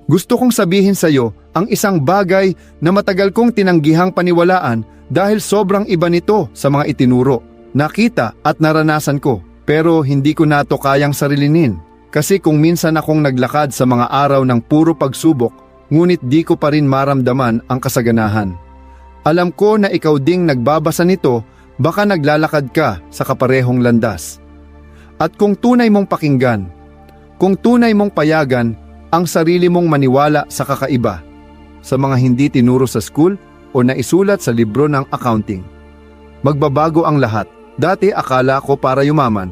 Gusto kong sabihin sa iyo ang isang bagay na matagal kong tinanggihang paniwalaan dahil sobrang iba nito sa mga itinuro, nakita at naranasan ko. Pero hindi ko na ito kayang sarilinin. Kasi kung minsan akong naglakad sa mga araw ng puro pagsubok, ngunit di ko pa rin maramdaman ang kasaganahan. Alam ko na ikaw ding nagbabasa nito, baka naglalakad ka sa kaparehong landas. At kung tunay mong pakinggan, kung tunay mong payagan ang sarili mong maniwala sa kakaiba, sa mga hindi tinuro sa school o naisulat sa libro ng accounting, magbabago ang lahat. Dati akala ko para yumaman,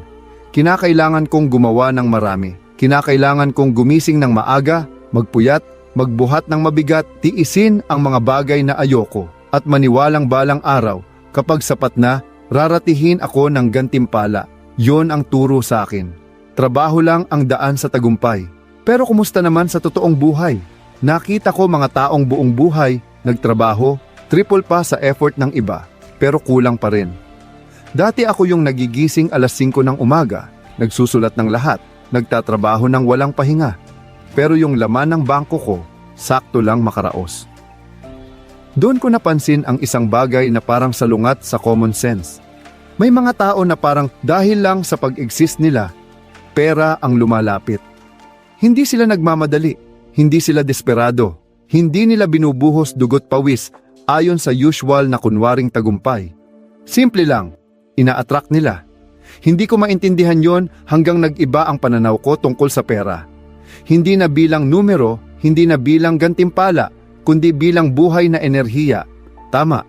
kinakailangan kong gumawa ng marami. Kinakailangan kong gumising ng maaga, magpuyat, magbuhat ng mabigat, tiisin ang mga bagay na ayoko, at maniwalang balang araw, kapag sapat na, raratihin ako ng gantimpala. Yon ang turo sa akin. Trabaho lang ang daan sa tagumpay. Pero kumusta naman sa totoong buhay? Nakita ko mga taong buong buhay, nagtrabaho, triple pa sa effort ng iba, pero kulang pa rin. Dati ako yung nagigising alas 5 ng umaga, nagsusulat ng lahat, nagtatrabaho ng walang pahinga. Pero yung laman ng bangko ko, sakto lang makaraos. Doon ko napansin ang isang bagay na parang salungat sa common sense. May mga tao na parang dahil lang sa pag-exist nila, pera ang lumalapit. Hindi sila nagmamadali, hindi sila desperado, hindi nila binubuhos dugot pawis ayon sa usual na kunwaring tagumpay. Simple lang, ina-attract nila. Hindi ko maintindihan yon hanggang nag-iba ang pananaw ko tungkol sa pera. Hindi na bilang numero, hindi na bilang gantimpala, kundi bilang buhay na enerhiya. Tama.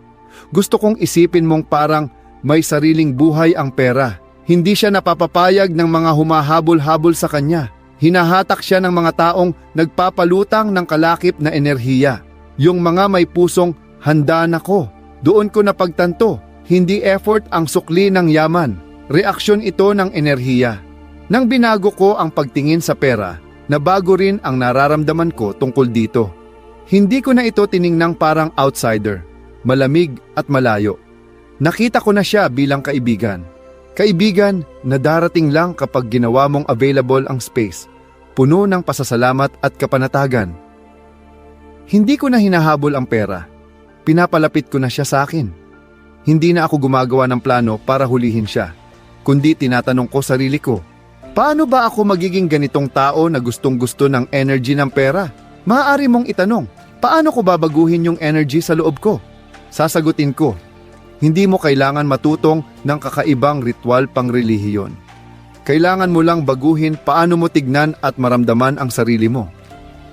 Gusto kong isipin mong parang may sariling buhay ang pera. Hindi siya napapapayag ng mga humahabol-habol sa kanya. Hinahatak siya ng mga taong nagpapalutang ng kalakip na enerhiya. Yung mga may pusong handa na ko. Doon ko napagtanto. Hindi effort ang sukli ng yaman. Reaksyon ito ng enerhiya. Nang binago ko ang pagtingin sa pera, nabago rin ang nararamdaman ko tungkol dito. Hindi ko na ito tiningnang parang outsider, malamig at malayo. Nakita ko na siya bilang kaibigan. Kaibigan na darating lang kapag ginawa mong available ang space, puno ng pasasalamat at kapanatagan. Hindi ko na hinahabol ang pera. Pinapalapit ko na siya sa akin. Hindi na ako gumagawa ng plano para hulihin siya, kundi tinatanong ko sarili ko, paano ba ako magiging ganitong tao na gustong-gusto ng energy ng pera? Maaari mong itanong, paano ko babaguhin yung energy sa loob ko? Sasagutin ko, hindi mo kailangan matutong ng kakaibang ritual pang relihiyon. Kailangan mo lang baguhin paano mo tignan at maramdaman ang sarili mo.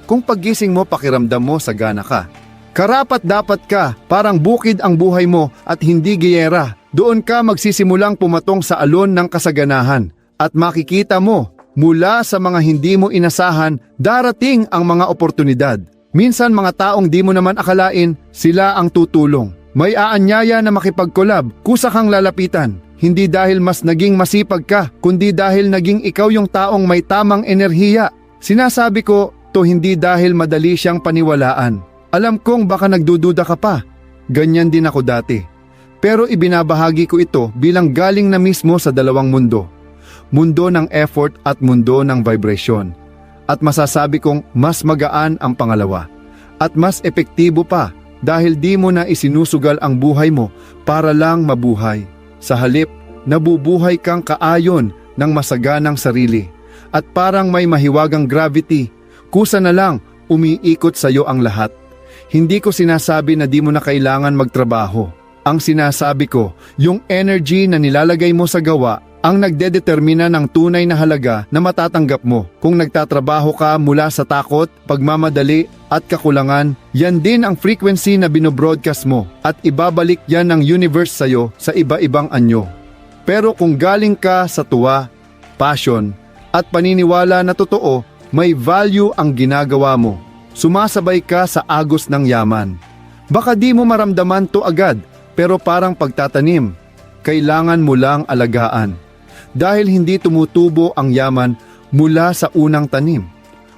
Kung paggising mo pakiramdam mo sagana ka, karapat-dapat ka, parang bukid ang buhay mo at hindi giyera. Doon ka magsisimulang pumatong sa alon ng kasaganahan at makikita mo, mula sa mga hindi mo inasahan, darating ang mga oportunidad. Minsan mga taong di mo naman akalain, sila ang tutulong. May aanyaya na makipag-collab, kusa kang lalapitan. Hindi dahil mas naging masipag ka, kundi dahil naging ikaw yung taong may tamang enerhiya. Sinasabi ko, to hindi dahil madali siyang paniwalaan. Alam kong baka nagdududa ka pa. Ganyan din ako dati. Pero ibinabahagi ko ito bilang galing na mismo sa dalawang mundo. Mundo ng effort at mundo ng vibration. At masasabi kong mas magaan ang pangalawa. At mas epektibo pa dahil di mo na isinusugal ang buhay mo para lang mabuhay. Sa halip, nabubuhay kang kaayon ng masaganang sarili. At parang may mahiwagang gravity, kusa na lang umiikot sa iyo ang lahat. Hindi ko sinasabi na di mo na kailangan magtrabaho. Ang sinasabi ko, yung energy na nilalagay mo sa gawa ang nagdedetermina ng tunay na halaga na matatanggap mo. Kung nagtatrabaho ka mula sa takot, pagmamadali at kakulangan, yan din ang frequency na binobroadcast mo at ibabalik yan ng universe sa'yo sa iba-ibang anyo. Pero kung galing ka sa tuwa, passion at paniniwala na totoo, may value ang ginagawa mo. Sumasabay ka sa agos ng yaman. Baka di mo maramdaman to agad, pero parang pagtatanim, kailangan mo lang alagaan. Dahil hindi tumutubo ang yaman mula sa unang tanim,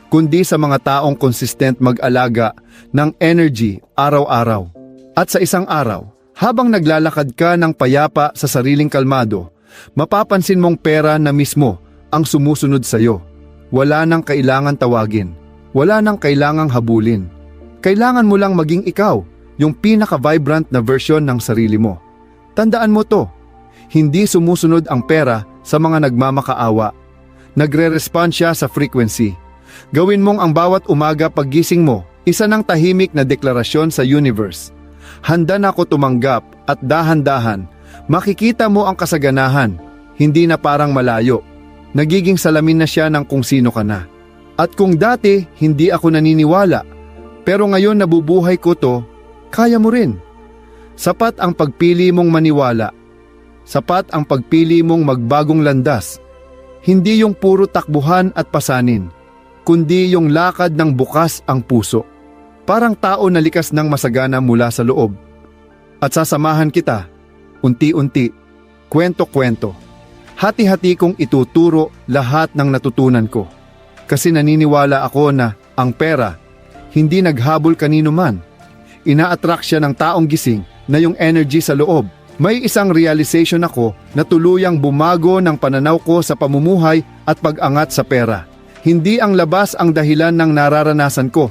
kundi sa mga taong consistent mag-alaga ng energy araw-araw. At sa isang araw, habang naglalakad ka ng payapa sa sariling kalmado, mapapansin mong pera na mismo ang sumusunod sa iyo. Wala nang kailangan tawagin. Wala nang kailangang habulin. Kailangan mo lang maging ikaw, yung pinaka-vibrant na version ng sarili mo. Tandaan mo to, hindi sumusunod ang pera sa mga nagmamakaawa. Nagre-respond siya sa frequency. Gawin mong ang bawat umaga paggising mo, isa ng tahimik na deklarasyon sa universe. Handa na ako tumanggap at dahan-dahan, makikita mo ang kasaganahan, hindi na parang malayo. Nagiging salamin na siya ng kung sino ka na. At kung dati hindi ako naniniwala, pero ngayon nabubuhay ko to, kaya mo rin. Sapat ang pagpili mong maniwala. Sapat ang pagpili mong magbagong landas. Hindi yung puro takbuhan at pasanin, kundi yung lakad ng bukas ang puso. Parang tao na likas ng masagana mula sa loob. At sasamahan kita, unti-unti, kwento-kwento. Hati-hati kong ituturo lahat ng natutunan ko. Kasi naniniwala ako na ang pera, hindi naghabol kanino man. Ina-attract siya ng taong gising na yung energy sa loob. May isang realization ako na tuluyang bumago ng pananaw ko sa pamumuhay at pag-angat sa pera. Hindi ang labas ang dahilan ng nararanasan ko.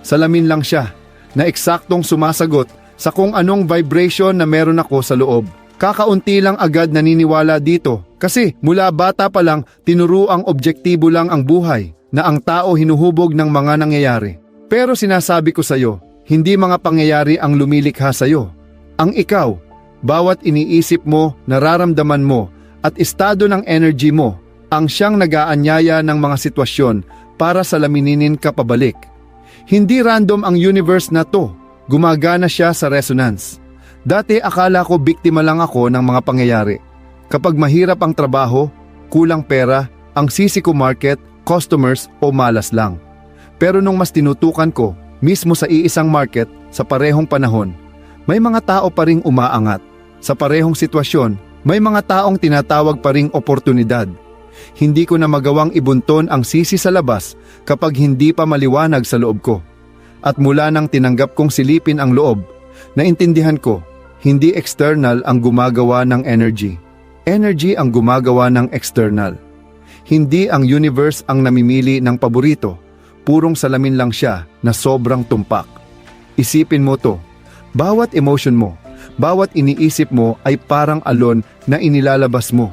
Salamin lang siya na eksaktong sumasagot sa kung anong vibration na meron ako sa loob. Kakaunti lang agad naniniwala dito kasi mula bata pa lang tinuruang objektibo lang ang buhay na ang tao hinuhubog ng mga nangyayari. Pero sinasabi ko sa'yo, hindi mga pangyayari ang lumilikha sa'yo. Ang ikaw, bawat iniisip mo, nararamdaman mo, at estado ng energy mo, ang siyang nag-aanyaya ng mga sitwasyon para salamininin ka pabalik. Hindi random ang universe na to, gumagana siya sa resonance. Dati akala ko biktima lang ako ng mga pangyayari. Kapag mahirap ang trabaho, kulang pera, ang sisi ko market, customers o malas lang. Pero nung mas tinutukan ko, mismo sa iisang market, sa parehong panahon, may mga tao pa ring umaangat. Sa parehong sitwasyon, may mga taong tinatawag pa ring oportunidad. Hindi ko na magawang ibunton ang sisi sa labas kapag hindi pa maliwanag sa loob ko. At mula nang tinanggap kong silipin ang loob, naintindihan ko, hindi external ang gumagawa ng energy. Energy ang gumagawa ng external. Hindi ang universe ang namimili ng paborito. Purong salamin lang siya na sobrang tumpak. Isipin mo to, bawat emotion mo, bawat iniisip mo ay parang alon na inilalabas mo.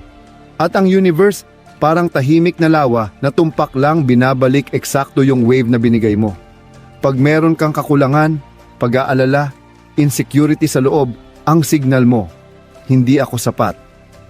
At ang universe, parang tahimik na lawa na tumpak lang binabalik eksakto yung wave na binigay mo. Pag meron kang kakulangan, pag-aalala, insecurity sa loob, ang signal mo, hindi ako sapat.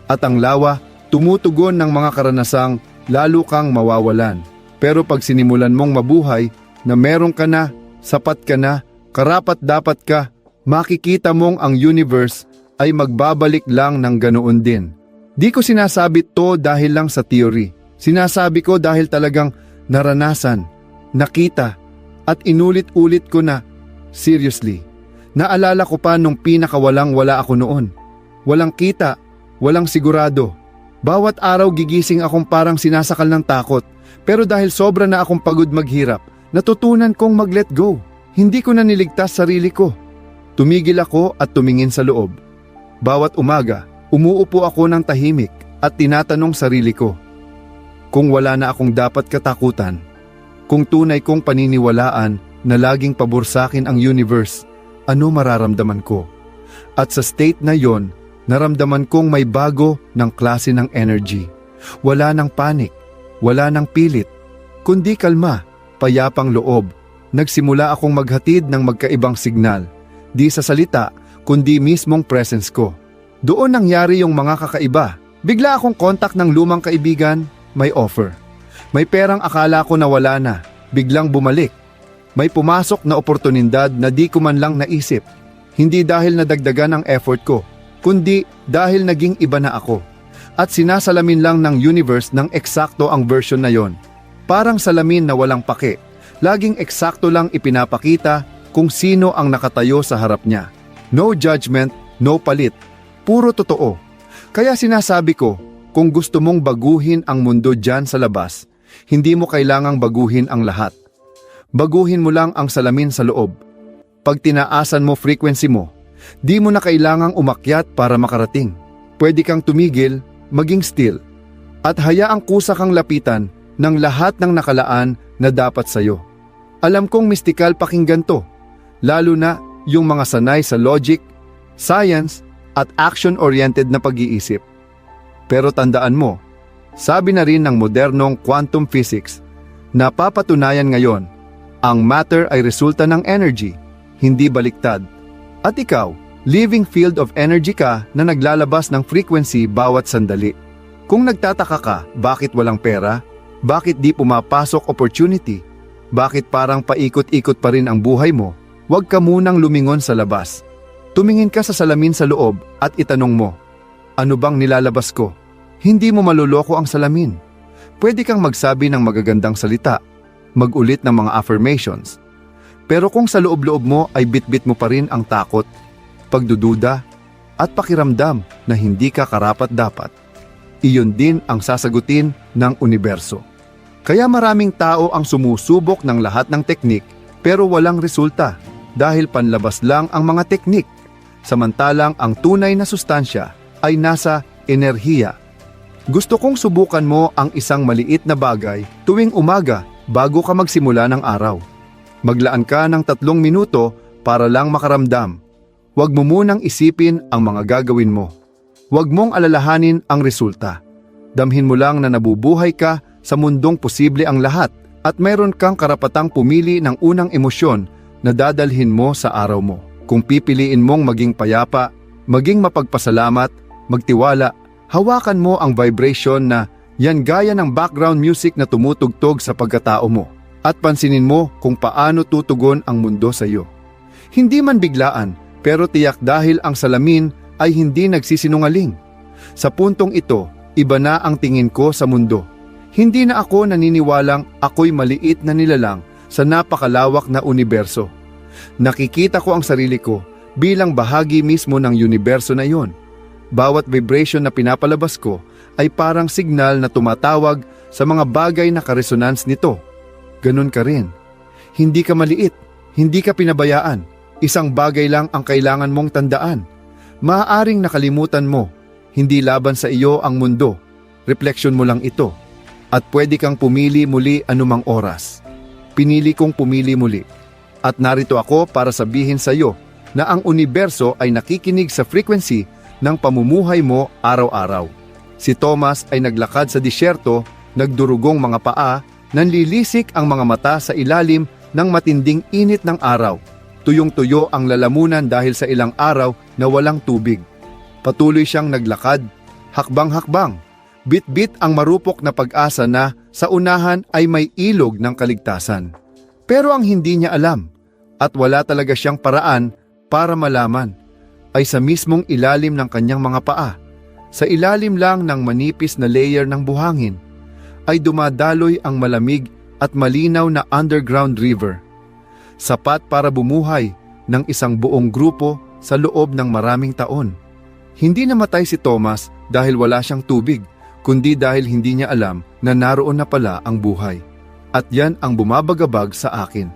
At ang lawa, tumutugon ng mga karanasang lalo kang mawawalan. Pero pag sinimulan mong mabuhay na meron ka na, sapat ka na, karapat dapat ka, makikita mong ang universe ay magbabalik lang ng ganoon din. Di ko sinasabi to dahil lang sa theory. Sinasabi ko dahil talagang naranasan, nakita, at inulit-ulit ko na, seriously. Naalala ko pa nung pinakawalang-wala ako noon. Walang kita, walang sigurado. Bawat araw gigising akong parang sinasakal ng takot. Pero dahil sobra na akong pagod maghirap, natutunan kong mag-let go. Hindi ko na niligtas sarili ko. Tumigil ako at tumingin sa loob. Bawat umaga, umuupo ako ng tahimik at tinatanong sarili ko, kung wala na akong dapat katakutan, kung tunay kong paniniwalaan na laging pabor sa akin ang universe, ano mararamdaman ko? At sa state na yon, naramdaman kong may bago ng klase ng energy. Wala ng panic. Wala nang pilit, kundi kalma, payapang loob. Nagsimula akong maghatid ng magkaibang signal, di sa salita, kundi mismong presence ko. Doon nangyari yung mga kakaiba. Bigla akong kontak ng lumang kaibigan, may offer. May perang akala ko na wala na, biglang bumalik. May pumasok na oportunidad na di ko man lang naisip. Hindi dahil nadagdagan ang effort ko, kundi dahil naging iba na ako. At sinasalamin lang ng universe ng eksakto ang version na yon. Parang salamin na walang pake. Laging eksakto lang ipinapakita kung sino ang nakatayo sa harap niya. No judgment, no palit. Puro totoo. Kaya sinasabi ko, kung gusto mong baguhin ang mundo dyan sa labas, hindi mo kailangang baguhin ang lahat. Baguhin mo lang ang salamin sa loob. Pag tinaasan mo frequency mo, di mo na kailangang umakyat para makarating. Pwede kang tumigil, maging still, at hayaang kusa kang lapitan ng lahat ng nakalaan na dapat sayo. Alam kong mistikal pakinggan to, lalo na yung mga sanay sa logic, science, at action-oriented na pag-iisip. Pero tandaan mo, sabi na rin ng modernong quantum physics, napapatunayan ngayon, ang matter ay resulta ng energy, hindi baliktad. At ikaw, living field of energy ka na naglalabas ng frequency bawat sandali. Kung nagtataka ka, bakit walang pera? Bakit di pumapasok opportunity? Bakit parang paikot-ikot pa rin ang buhay mo? Huwag ka munang lumingon sa labas. Tumingin ka sa salamin sa loob at itanong mo, ano bang nilalabas ko? Hindi mo maluloko ang salamin. Pwede kang magsabi ng magagandang salita, magulit ng mga affirmations. Pero kung sa loob-loob mo ay bitbit mo pa rin ang takot, pagdududa, at pakiramdam na hindi ka karapat-dapat, iyon din ang sasagutin ng universo. Kaya maraming tao ang sumusubok ng lahat ng teknik pero walang resulta dahil panlabas lang ang mga teknik. Samantalang ang tunay na sustansya ay nasa enerhiya. Gusto kong subukan mo ang isang maliit na bagay tuwing umaga bago ka magsimula ng araw. Maglaan ka ng 3 minuto para lang makaramdam. Huwag mo munang isipin ang mga gagawin mo. Huwag mong alalahanin ang resulta. Damhin mo lang na nabubuhay ka sa mundong posible ang lahat at mayroon kang karapatang pumili ng unang emosyon na dadalhin mo sa araw mo. Kung pipiliin mong maging payapa, maging mapagpasalamat, magtiwala, hawakan mo ang vibration na yan gaya ng background music na tumutugtog sa pagkatao mo at pansinin mo kung paano tutugon ang mundo sa iyo. Hindi man biglaan, pero tiyak dahil ang salamin ay hindi nagsisinungaling. Sa puntong ito, iba na ang tingin ko sa mundo. Hindi na ako naniniwalang ako'y maliit na nilalang sa napakalawak na universo. Nakikita ko ang sarili ko bilang bahagi mismo ng universo na iyon. Bawat vibration na pinapalabas ko ay parang signal na tumatawag sa mga bagay na karesonance nito. Ganun ka rin. Hindi ka maliit, hindi ka pinabayaan. Isang bagay lang ang kailangan mong tandaan. Maaaring nakalimutan mo, hindi laban sa iyo ang mundo. Refleksyon mo lang ito. At pwede kang pumili muli anumang oras. Pinili kong pumili muli. At narito ako para sabihin sa iyo na ang universo ay nakikinig sa frequency ng pamumuhay mo araw-araw. Si Thomas ay naglakad sa disyerto, nagdurugong mga paa, nanlilisik ang mga mata sa ilalim ng matinding init ng araw. Tuyong-tuyo ang lalamunan dahil sa ilang araw na walang tubig. Patuloy siyang naglakad, hakbang-hakbang. Bit-bit ang marupok na pag-asa na sa unahan ay may ilog ng kaligtasan. Pero ang hindi niya alam, at wala talaga siyang paraan para malaman, ay sa mismong ilalim ng kanyang mga paa, sa ilalim lang ng manipis na layer ng buhangin, ay dumadaloy ang malamig at malinaw na underground river. Sapat para bumuhay ng isang buong grupo sa loob ng maraming taon. Hindi namatay si Thomas dahil wala siyang tubig, kundi dahil hindi niya alam na naroon na pala ang buhay. At yan ang bumabagabag sa akin.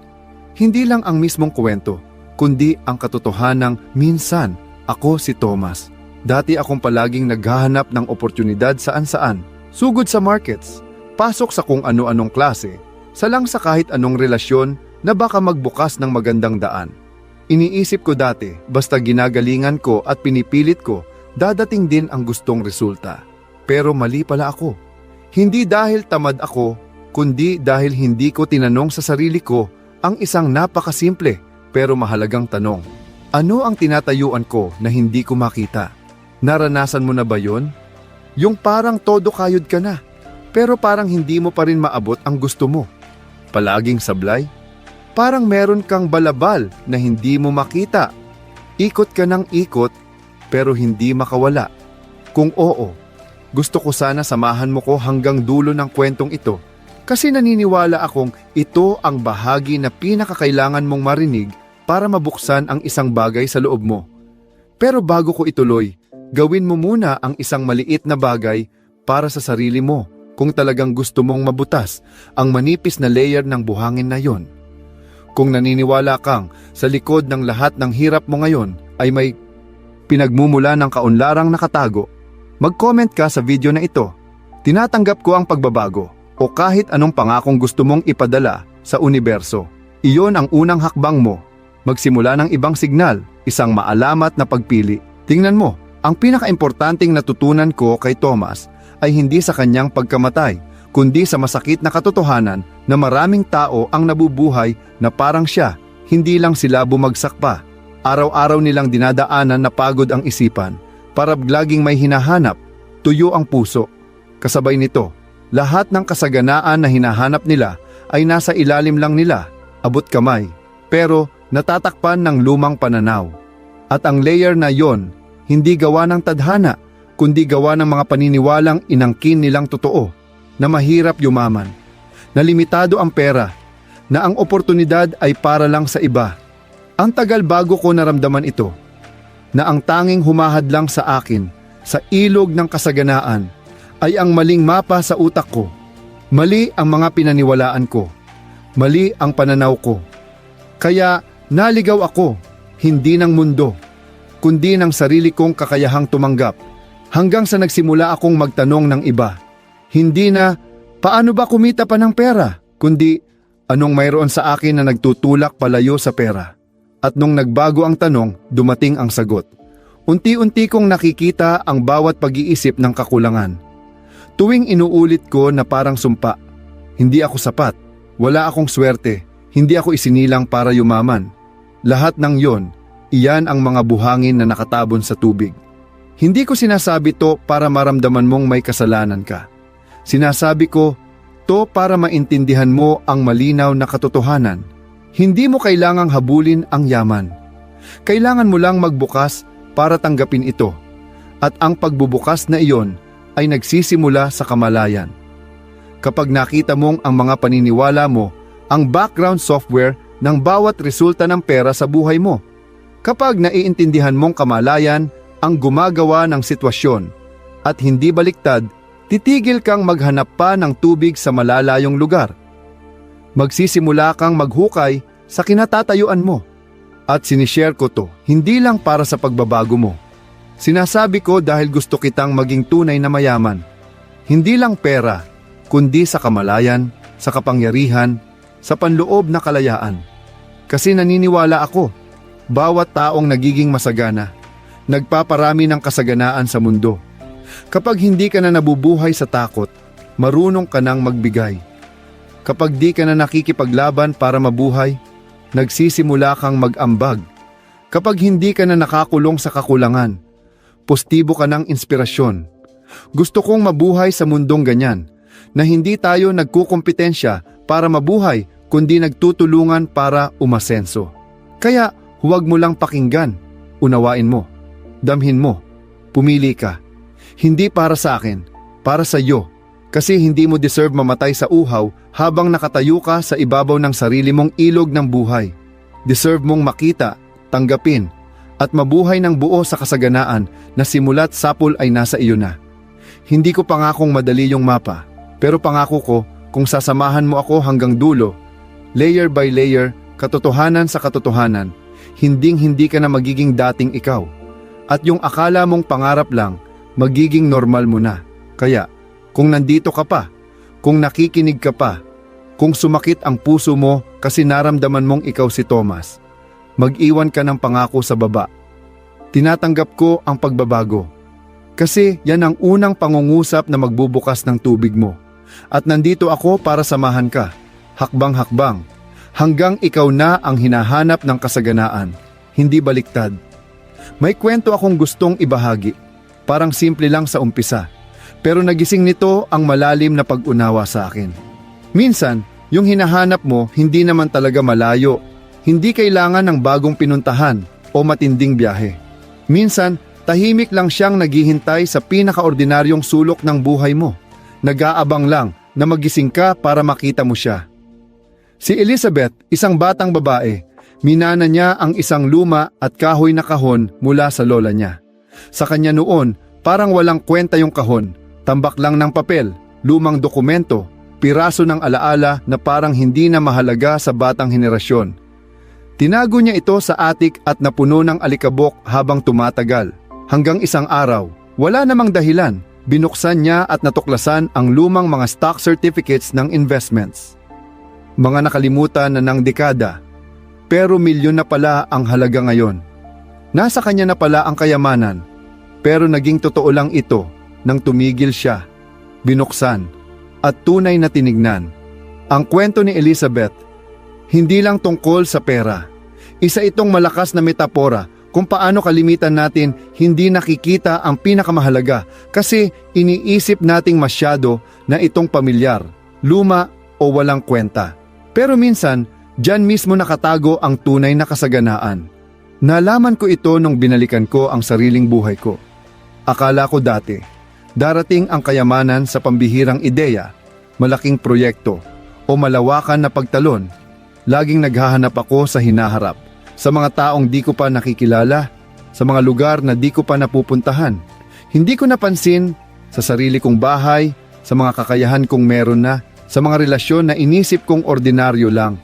Hindi lang ang mismong kwento, kundi ang katotohanang minsan ako si Thomas. Dati akong palaging naghahanap ng oportunidad saan-saan, sugod sa markets, pasok sa kung ano-anong klase, salang sa kahit anong relasyon na baka magbukas ng magandang daan. Iniisip ko dati, basta ginagalingan ko at pinipilit ko, dadating din ang gustong resulta. Pero mali pala ako. Hindi dahil tamad ako, kundi dahil hindi ko tinanong sa sarili ko ang isang napakasimple pero mahalagang tanong. Ano ang tinatayuan ko na hindi ko makita? Naranasan mo na ba yon? Yung parang todo kayod ka na, pero parang hindi mo pa rin maabot ang gusto mo. Palaging sablay? Parang meron kang balabal na hindi mo makita. Ikot ka ng ikot, pero hindi makawala. Kung oo, gusto ko sana samahan mo ko hanggang dulo ng kwentong ito kasi naniniwala akong ito ang bahagi na pinakakailangan mong marinig para mabuksan ang isang bagay sa loob mo. Pero bago ko ituloy, gawin mo muna ang isang maliit na bagay para sa sarili mo kung talagang gusto mong mabutas ang manipis na layer ng buhangin na yon. Kung naniniwala kang sa likod ng lahat ng hirap mo ngayon ay may pinagmumula ng kaunlarang nakatago, mag-comment ka sa video na ito. Tinatanggap ko ang pagbabago o kahit anong pangakong gusto mong ipadala sa universo. Iyon ang unang hakbang mo. Magsimula ng ibang signal, isang maalamat na pagpili. Tingnan mo, ang pinakaimportanteng natutunan ko kay Thomas ay hindi sa kanyang pagkamatay, kundi sa masakit na katotohanan na maraming tao ang nabubuhay na parang siya, hindi lang sila bumagsak pa. Araw-araw nilang dinadaanan na pagod ang isipan, parang laging may hinahanap, tuyo ang puso. Kasabay nito, lahat ng kasaganaan na hinahanap nila ay nasa ilalim lang nila, abot kamay, pero natatakpan ng lumang pananaw. At ang layer na yon, hindi gawa ng tadhana, kundi gawa ng mga paniniwalang inangkin nilang totoo, na mahirap yumaman, na limitado ang pera, na ang oportunidad ay para lang sa iba. Ang tagal bago ko naramdaman ito, na ang tanging humahadlang sa akin, sa ilog ng kasaganaan, ay ang maling mapa sa utak ko. Mali ang mga pinaniwalaan ko, mali ang pananaw ko. Kaya naligaw ako, hindi ng mundo, kundi ng sarili kong kakayahang tumanggap, hanggang sa nagsimula akong magtanong ng iba. Hindi na, paano ba kumita pa ng pera? Kundi, anong mayroon sa akin na nagtutulak palayo sa pera? At nung nagbago ang tanong, dumating ang sagot. Unti-unti kong nakikita ang bawat pag-iisip ng kakulangan. Tuwing inuulit ko na parang sumpa, hindi ako sapat, wala akong swerte, hindi ako isinilang para yumaman. Lahat ng yon, iyan ang mga buhangin na nakatabon sa tubig. Hindi ko sinasabi to para maramdaman mong may kasalanan ka. Sinasabi ko, to para maintindihan mo ang malinaw na katotohanan. Hindi mo kailangang habulin ang yaman. Kailangan mo lang magbukas para tanggapin ito. At ang pagbubukas na iyon ay nagsisimula sa kamalayan. Kapag nakita mong ang mga paniniwala mo, ang background software ng bawat resulta ng pera sa buhay mo. Kapag naiintindihan mong kamalayan ang gumagawa ng sitwasyon at hindi baliktad, titigil kang maghanap pa ng tubig sa malalayong lugar. Magsisimula kang maghukay sa kinatatayuan mo. At sinishare ko to, hindi lang para sa pagbabago mo. Sinasabi ko dahil gusto kitang maging tunay na mayaman. Hindi lang pera, kundi sa kamalayan, sa kapangyarihan, sa panloob na kalayaan. Kasi naniniwala ako, bawat taong nagiging masagana, nagpaparami ng kasaganaan sa mundo. Kapag hindi ka na nabubuhay sa takot, marunong ka nang magbigay. Kapag di ka na nakikipaglaban para mabuhay, nagsisimula kang mag-ambag. Kapag hindi ka na nakakulong sa kakulangan, postibo ka ng inspirasyon. Gusto kong mabuhay sa mundong ganyan, na hindi tayo nagkukumpetensya para mabuhay, kundi nagtutulungan para umasenso. Kaya huwag mo lang pakinggan, unawain mo, damhin mo, pumili ka. Hindi para sa akin, para sa iyo. Kasi hindi mo deserve mamatay sa uhaw habang nakatayo ka sa ibabaw ng sarili mong ilog ng buhay. Deserve mong makita, tanggapin, at mabuhay ng buo sa kasaganaan na simula't sapul ay nasa iyo na. Hindi ko pangakong madali yung mapa, pero pangako ko kung sasamahan mo ako hanggang dulo, layer by layer, katotohanan sa katotohanan, hinding-hindi ka na magiging dating ikaw. At yung akala mong pangarap lang, magiging normal mo na. Kaya, kung nandito ka pa, kung nakikinig ka pa, kung sumakit ang puso mo kasi naramdaman mong ikaw si Thomas, mag-iwan ka ng pangako sa baba. Tinatanggap ko ang pagbabago. Kasi yan ang unang pangungusap na magbubukas ng tubig mo. At nandito ako para samahan ka, hakbang-hakbang, hanggang ikaw na ang hinahanap ng kasaganaan, hindi baliktad. May kwento akong gustong ibahagi, parang simple lang sa umpisa, pero nagising nito ang malalim na pag-unawa sa akin. Minsan, yung hinahanap mo hindi naman talaga malayo, hindi kailangan ng bagong pinuntahan o matinding biyahe. Minsan, tahimik lang siyang naghihintay sa pinakaordinaryong sulok ng buhay mo. Nag-aabang lang na magising ka para makita mo siya. Si Elizabeth, isang batang babae, minana niya ang isang luma at kahoy na kahon mula sa lola niya. Sa kanya noon, parang walang kwenta yung kahon, tambak lang ng papel, lumang dokumento, piraso ng alaala na parang hindi na mahalaga sa batang henerasyon. Tinago niya ito sa atik at napuno ng alikabok habang tumatagal. Hanggang isang araw, wala namang dahilan, binuksan niya at natuklasan ang lumang mga stock certificates ng investments. mga nakalimutan na ng dekada, pero milyon na pala ang halaga ngayon. Nasa kanya na pala ang kayamanan, pero naging totoo lang ito nang tumigil siya, binuksan, at tunay na tinignan. Ang kwento ni Elizabeth, hindi lang tungkol sa pera. Isa itong malakas na metapora kung paano kalimitan natin hindi nakikita ang pinakamahalaga kasi iniisip nating masyado na itong pamilyar, luma o walang kwenta. Pero minsan, diyan mismo nakatago ang tunay na kasaganaan. Nalaman ko ito nung binalikan ko ang sariling buhay ko. Akala ko dati, darating ang kayamanan sa pambihirang ideya, malaking proyekto, o malawakan na pagtalon. Laging naghahanap ako sa hinaharap, sa mga taong di ko pa nakikilala, sa mga lugar na di ko pa napupuntahan. Hindi ko napansin sa sarili kong bahay, sa mga kakayahan kong meron na, sa mga relasyon na inisip kong ordinaryo lang.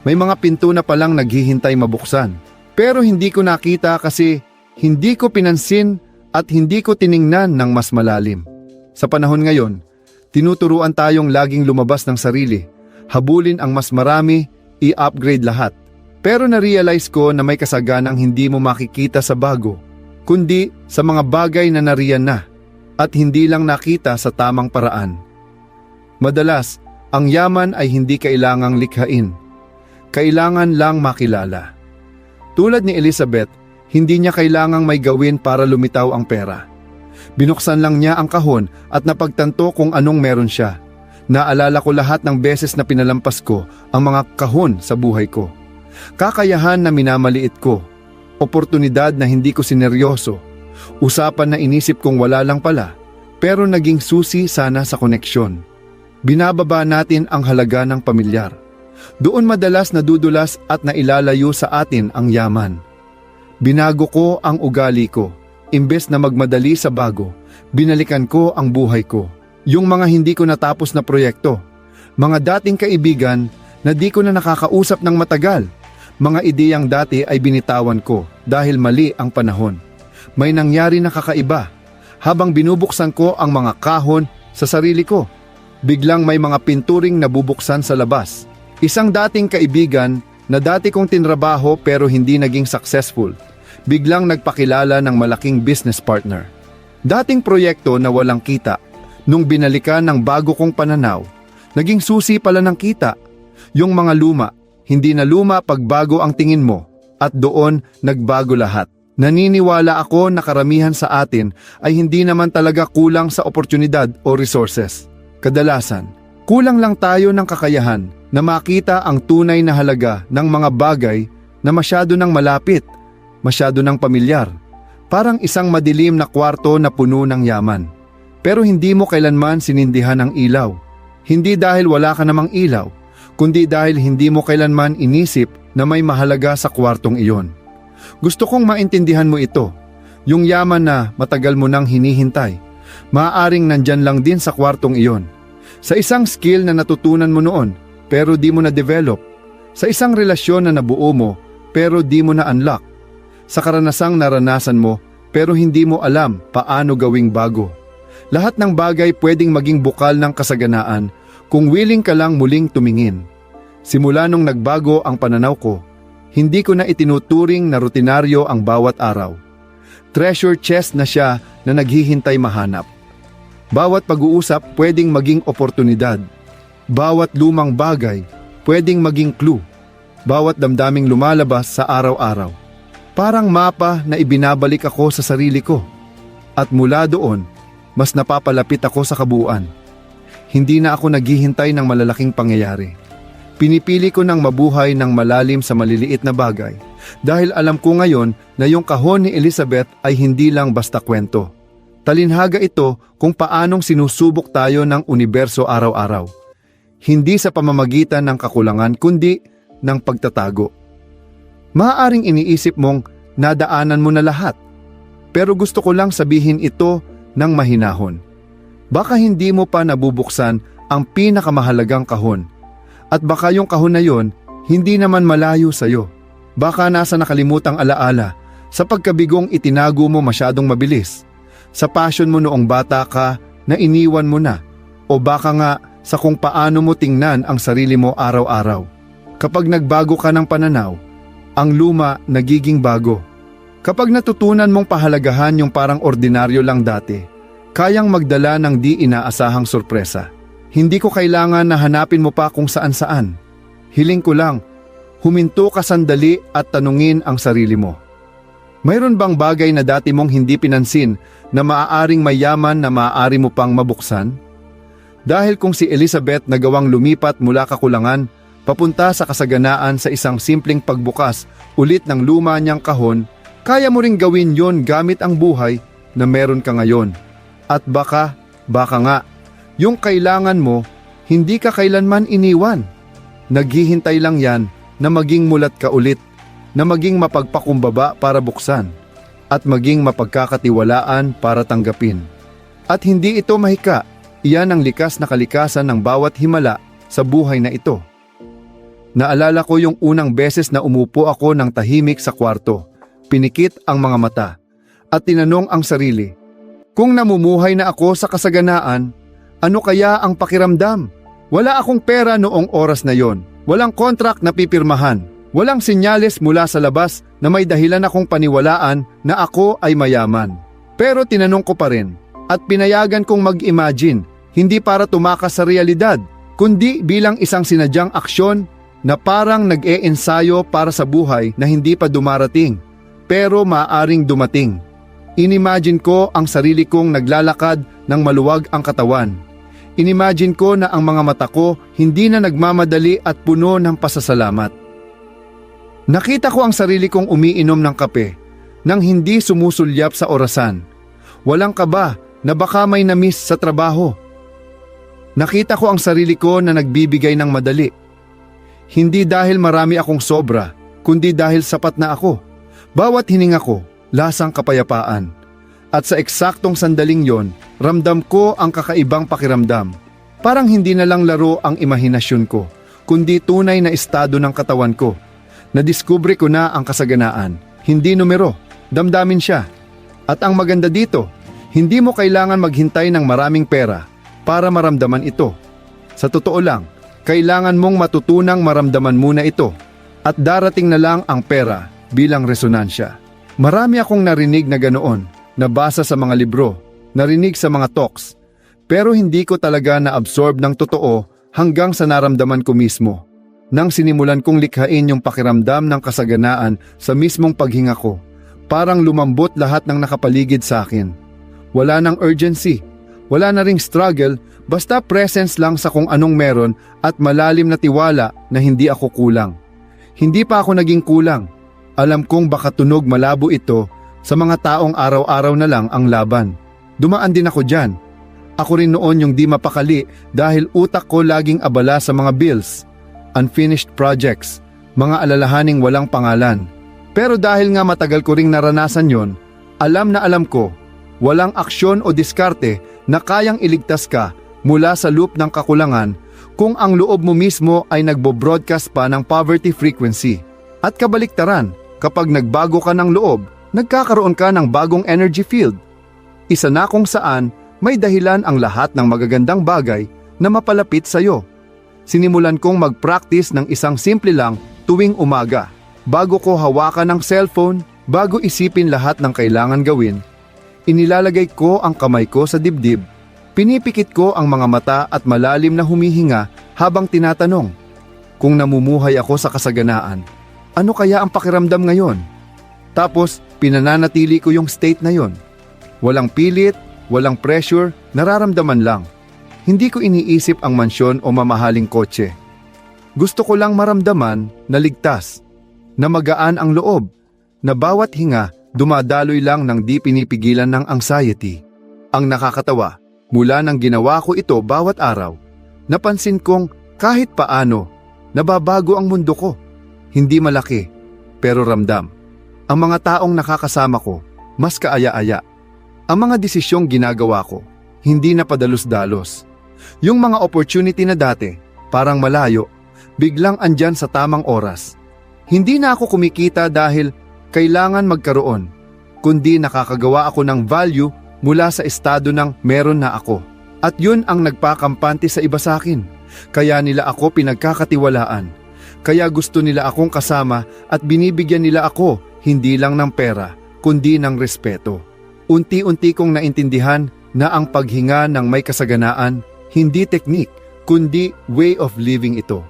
May mga pinto na palang naghihintay mabuksan. Pero hindi ko nakita kasi hindi ko pinansin at hindi ko tiningnan ng mas malalim. Sa panahon ngayon, tinuturuan tayong laging lumabas ng sarili, habulin ang mas marami, i-upgrade lahat. Pero na-realize ko na may kasaganang hindi mo makikita sa bago, kundi sa mga bagay na nariyan na at hindi lang nakita sa tamang paraan. Madalas, ang yaman ay hindi kailangang likhain. Kailangan lang makilala. Tulad ni Elizabeth, hindi niya kailangang may gawin para lumitaw ang pera. Binuksan lang niya ang kahon at napagtanto kung anong meron siya. Naalala ko lahat ng beses na pinalampas ko ang mga kahon sa buhay ko. Kakayahan na minamaliit ko, oportunidad na hindi ko sineryoso, usapan na inisip kong wala lang pala, pero naging susi sana sa koneksyon. Binababa natin ang halaga ng pamilyar. Doon madalas nadudulas at nailalayo sa atin ang yaman. Binago ko ang ugali ko. Imbes na magmadali sa bago, binalikan ko ang buhay ko. Yung mga hindi ko natapos na proyekto, mga dating kaibigan na di ko na nakakausap ng matagal, mga ideyang dati ay binitawan ko dahil mali ang panahon. May nangyari na kakaiba. Habang binubuksan ko ang mga kahon sa sarili ko, biglang may mga pinturing nabubuksan sa labas. Isang dating kaibigan na dati kong tinrabaho pero hindi naging successful, biglang nagpakilala ng malaking business partner. Dating proyekto na walang kita, nung binalikan ng bago kong pananaw, naging susi pala ng kita. Yung mga luma, hindi na luma pag bago ang tingin mo, at doon nagbago lahat. Naniniwala ako na karamihan sa atin ay hindi naman talaga kulang sa oportunidad o resources. Kadalasan, kulang lang tayo ng kakayahan na makita ang tunay na halaga ng mga bagay na masyado nang malapit, masyado nang pamilyar. Parang isang madilim na kwarto na puno ng yaman. Pero hindi mo kailanman sinindihan ang ilaw. Hindi dahil wala ka namang ilaw, kundi dahil hindi mo kailanman inisip na may mahalaga sa kwartong iyon. Gusto kong maintindihan mo ito. Yung yaman na matagal mo nang hinihintay, maaaring nandyan lang din sa kwartong iyon. Sa isang skill na natutunan mo noon, pero di mo na-develop. Sa isang relasyon na nabuo mo, pero di mo na-unlock. Sa karanasang naranasan mo, pero hindi mo alam paano gawing bago. Lahat ng bagay pwedeng maging bukal ng kasaganaan kung willing ka lang muling tumingin. Simula nung nagbago ang pananaw ko, hindi ko na itinuturing na rutinaryo ang bawat araw. Treasure chest na siya na naghihintay mahanap. Bawat pag-uusap pwedeng maging oportunidad. Bawat lumang bagay pwedeng maging clue. Bawat damdaming lumalabas sa araw-araw. Parang mapa na ibinabalik ako sa sarili ko. At mula doon, mas napapalapit ako sa kabuuan. Hindi na ako naghihintay ng malalaking pangyayari. Pinipili ko ng mabuhay ng malalim sa maliliit na bagay dahil alam ko ngayon na yung kahon ni Elizabeth ay hindi lang basta kwento. Talinhaga ito kung paanong sinusubok tayo ng universo araw-araw. Hindi sa pamamagitan ng kakulangan kundi ng pagtatago. Maaaring iniisip mong nadaanan mo na lahat, pero gusto ko lang sabihin ito ng mahinahon. Baka hindi mo pa nabubuksan ang pinakamahalagang kahon. At baka yung kahon na yon, hindi naman malayo sa'yo. Baka nasa nakalimutang alaala, sa pagkabigong itinago mo masyadong mabilis, sa passion mo noong bata ka na iniwan mo na, o baka nga sa kung paano mo tingnan ang sarili mo araw-araw. Kapag nagbago ka ng pananaw, ang luma nagiging bago. Kapag natutunan mong pahalagahan yung parang ordinaryo lang dati, kayang magdala ng di inaasahang sorpresa. Hindi ko kailangan na hanapin mo pa kung saan-saan. Hiling ko lang, huminto ka sandali at tanungin ang sarili mo. Mayroon bang bagay na dati mong hindi pinansin na maaaring mayaman na maaari mo pang mabuksan? Dahil kung si Elizabeth nagawang lumipat mula kakulangan, papunta sa kasaganaan sa isang simpleng pagbukas ulit ng luma niyang kahon, kaya mo ring gawin yon gamit ang buhay na meron ka ngayon. At baka nga, yung kailangan mo, hindi ka kailanman iniwan. Naghihintay lang yan na maging mulat ka ulit, na maging mapagpakumbaba para buksan, at maging mapagkakatiwalaan para tanggapin. At hindi ito mahika, iyan ang likas na kalikasan ng bawat himala sa buhay na ito. Naalala ko yung unang beses na umupo ako ng tahimik sa kwarto, pinikit ang mga mata, at tinanong ang sarili, kung namumuhay na ako sa kasaganaan, ano kaya ang pakiramdam? Wala akong pera noong oras na yon, walang kontrak na pipirmahan, walang senyales mula sa labas na may dahilan akong paniwalaan na ako ay mayaman. Pero tinanong ko pa rin, at pinayagan kong mag-imagine, hindi para tumakas sa realidad, kundi bilang isang sinadyang aksyon na parang nag-e-ensayo para sa buhay na hindi pa dumarating, pero maaaring dumating. Inimagine ko ang sarili kong naglalakad ng maluwag ang katawan. Inimagine ko na ang mga mata ko hindi na nagmamadali at puno ng pasasalamat. Nakita ko ang sarili kong umiinom ng kape nang hindi sumusulyap sa orasan. Walang kaba na baka may na-miss sa trabaho. Nakita ko ang sarili ko na nagbibigay ng madali. Hindi dahil marami akong sobra, kundi dahil sapat na ako. Bawat hininga ko, lasang kapayapaan. At sa eksaktong sandaling yon, ramdam ko ang kakaibang pakiramdam. Parang hindi na lang laro ang imahinasyon ko, kundi tunay na estado ng katawan ko. Nadiskubre ko na ang kasaganaan, hindi numero, damdamin siya. At ang maganda dito, hindi mo kailangan maghintay ng maraming pera para maramdaman ito. Sa totoo lang, kailangan mong matutunang maramdaman muna ito at darating na lang ang pera bilang resonansya. Marami akong narinig na ganoon, nabasa sa mga libro, narinig sa mga talks, pero hindi ko talaga na-absorb ng totoo hanggang sa naramdaman ko mismo. Nang sinimulan kong likhain yung pakiramdam ng kasaganaan sa mismong paghinga ko, parang lumambot lahat ng nakapaligid sa akin. Wala nang urgency, wala na ring struggle, basta presence lang sa kung anong meron at malalim na tiwala na hindi ako kulang. Hindi pa ako naging kulang. Alam kong baka tunog malabo ito sa mga taong araw-araw na lang ang laban. Dumaan din ako dyan. Ako rin noon yung di mapakali dahil utak ko laging abala sa mga bills, unfinished projects, mga alalahaning walang pangalan. Pero dahil nga matagal ko ring naranasan yon, alam na alam ko, walang aksyon o diskarte na kayang iligtas ka mula sa loop ng kakulangan kung ang loob mo mismo ay nagbo-broadcast pa ng poverty frequency. At kabaliktaran, kapag nagbago ka ng loob, nagkakaroon ka ng bagong energy field. Isa na kung saan may dahilan ang lahat ng magagandang bagay na mapalapit sa iyo. Sinimulan kong mag-practice ng isang simple lang tuwing umaga. Bago ko hawakan ng cellphone, bago isipin lahat ng kailangan gawin, inilalagay ko ang kamay ko sa dibdib, pinipikit ko ang mga mata at malalim na humihinga habang tinatanong, kung namumuhay ako sa kasaganaan, ano kaya ang pakiramdam ngayon? Tapos, pinananatili ko yung state na yon. Walang pilit, walang pressure, nararamdaman lang. Hindi ko iniisip ang mansyon o mamahaling kotse. Gusto ko lang maramdaman na ligtas, na magaan ang loob, na bawat hinga dumadaloy lang ng di pinipigilan ng anxiety. Ang nakakatawa, mula nang ginawa ko ito bawat araw, napansin kong kahit paano, nababago ang mundo ko. Hindi malaki, pero ramdam. Ang mga taong nakakasama ko, mas kaaya-aya. Ang mga desisyong ginagawa ko, hindi na padalos-dalos. Yung mga opportunity na dati, parang malayo, biglang andyan sa tamang oras. Hindi na ako kumikita dahil kailangan magkaroon, kundi nakakagawa ako ng value mula sa estado ng meron na ako. At yun ang nagpakampante sa iba sa akin. Kaya nila ako pinagkakatiwalaan. Kaya gusto nila akong kasama at binibigyan nila ako hindi lang ng pera, kundi ng respeto. Unti-unti kong naintindihan na ang paghinga ng may kasaganaan, hindi teknik, kundi way of living ito.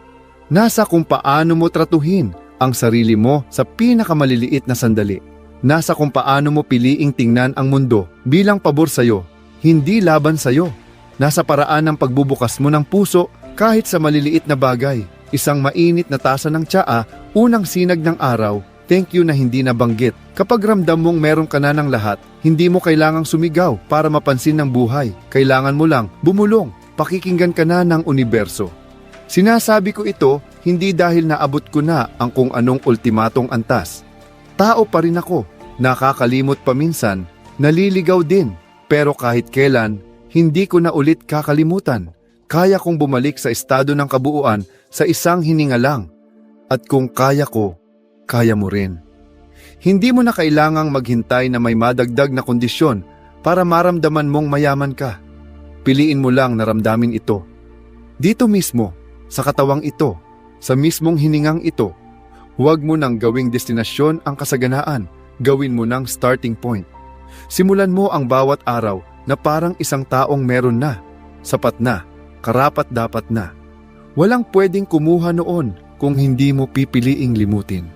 Nasa kung paano mo tratuhin ang sarili mo sa pinakamaliliit na sandali. Nasa kung paano mo piliing tingnan ang mundo bilang pabor sa'yo, hindi laban sa'yo. Nasa paraan ng pagbubukas mo ng puso kahit sa maliliit na bagay. Isang mainit na tasa ng tsaa, unang sinag ng araw, thank you na hindi nabanggit. Kapag ramdam mong meron ka na ng lahat, hindi mo kailangang sumigaw para mapansin ng buhay. Kailangan mo lang bumulong, pakikinggan ka na ng universo. Sinasabi ko ito hindi dahil naabot ko na ang kung anong ultimatong antas. Tao pa rin ako, nakakalimot paminsan, naliligaw din, pero kahit kailan, hindi ko na ulit kakalimutan. Kaya kong bumalik sa estado ng kabuuan sa isang hininga lang. At kung kaya ko, kaya mo rin. Hindi mo na kailangang maghintay na may madagdag na kondisyon para maramdaman mong mayaman ka. Piliin mo lang na ramdamin ito. Dito mismo, sa katawang ito, sa mismong hiningang ito, huwag mo nang gawing destinasyon ang kasaganaan, gawin mo ng starting point. Simulan mo ang bawat araw na parang isang taong meron na, sapat na, karapat-dapat na. Walang pwedeng kumuha noon kung hindi mo pipiliing limutin.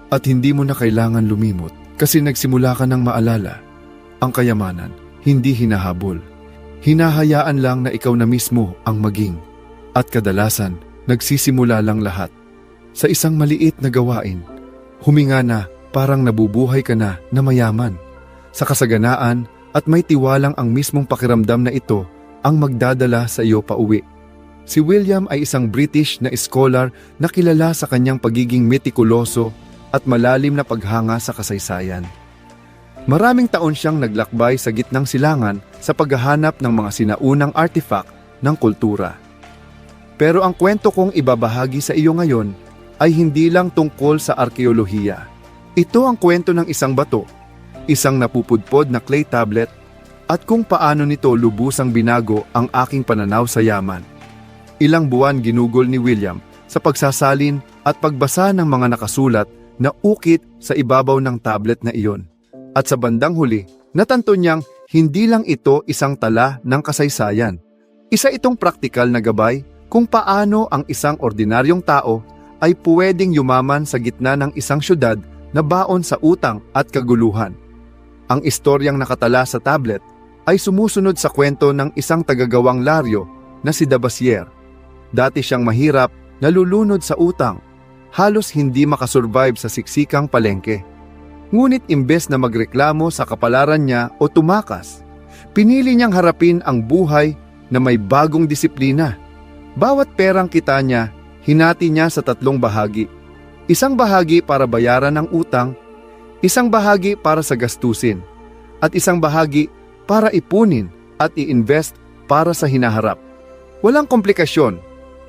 At hindi mo na kailangan lumimot kasi nagsimula ka ng maalala. Ang kayamanan, hindi hinahabol. Hinahayaan lang na ikaw na mismo ang maging. At kadalasan, nagsisimula lang lahat. Sa isang maliit na gawain, huminga na parang nabubuhay ka na mayaman. Sa kasaganaan at may tiwalang ang mismong pakiramdam na ito ang magdadala sa iyo pauwi. Si William ay isang British na scholar na kilala sa kanyang pagiging metikuloso at malalim na paghanga sa kasaysayan. Maraming taon siyang naglakbay sa gitnang silangan sa paghahanap ng mga sinaunang artifact ng kultura. Pero ang kwento kong ibabahagi sa iyo ngayon ay hindi lang tungkol sa arkeolohiya. Ito ang kwento ng isang bato, isang napupudpod na clay tablet, at kung paano nito lubusang binago ang aking pananaw sa yaman. Ilang buwan ginugol ni William sa pagsasalin at pagbasa ng mga nakasulat na ukit sa ibabaw ng tablet na iyon. At sa bandang huli, natanto niyang hindi lang ito isang tala ng kasaysayan. Isa itong praktikal na gabay kung paano ang isang ordinaryong tao ay pwedeng yumaman sa gitna ng isang syudad na baon sa utang at kaguluhan. Ang istoryang nakatala sa tablet ay sumusunod sa kwento ng isang tagagawang laryo na si Dabasier. Dati siyang mahirap, nalulunod sa utang, halos hindi makasurvive sa siksikang palengke. Ngunit imbes na magreklamo sa kapalaran niya o tumakas, pinili niyang harapin ang buhay na may bagong disiplina. Bawat perang kita niya, hinati niya sa 3 bahagi. Isang bahagi para bayaran ang utang, isang bahagi para sa gastusin, at isang bahagi para ipunin at i-invest para sa hinaharap. Walang komplikasyon,